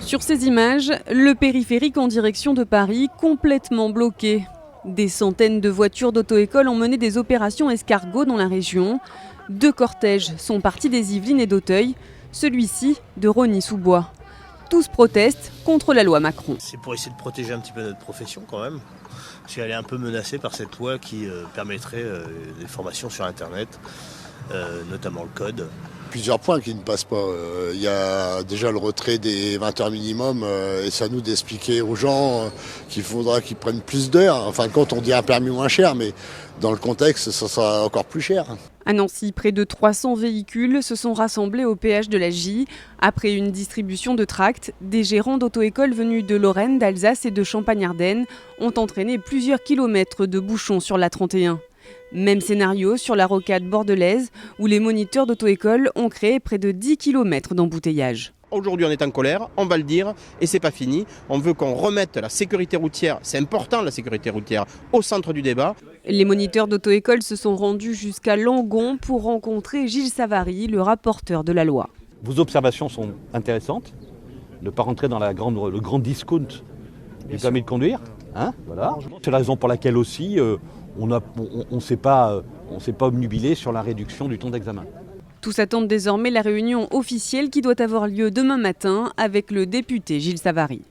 Sur ces images, le périphérique en direction de Paris complètement bloqué. Des centaines de voitures d'auto-école ont mené des opérations escargots dans la région. 2 cortèges sont partis des Yvelines et d'Auteuil, celui-ci de Rosny-sous-Bois. Tous protestent contre la loi Macron. C'est pour essayer de protéger un petit peu notre profession quand même, parce qu'elle est un peu menacée par cette loi qui permettrait des formations sur Internet, notamment le code. Plusieurs points qui ne passent pas. Il y a déjà le retrait des 20 heures minimum et c'est à nous d'expliquer aux gens qu'il faudra qu'ils prennent plus d'heures. En fin de compte, on dit un permis moins cher, mais dans le contexte, ça sera encore plus cher. À Nancy, près de 300 véhicules se sont rassemblés au péage de la J. Après une distribution de tracts, des gérants d'auto-écoles venus de Lorraine, d'Alsace et de Champagne-Ardenne ont entraîné plusieurs kilomètres de bouchons sur l'A31. Même scénario sur la rocade bordelaise où les moniteurs d'auto-école ont créé près de 10 km d'embouteillage. Aujourd'hui on est en colère, on va le dire et c'est pas fini. On veut qu'on remette la sécurité routière, c'est important la sécurité routière, au centre du débat. Les moniteurs d'auto-école se sont rendus jusqu'à Langon pour rencontrer Gilles Savary, le rapporteur de la loi. Vos observations sont intéressantes. Ne pas rentrer dans le grand discount du permis de conduire. Voilà. C'est la raison pour laquelle aussi on ne s'est pas obnubilé sur la réduction du temps d'examen. Tous attendent désormais la réunion officielle qui doit avoir lieu demain matin avec le député Gilles Savary.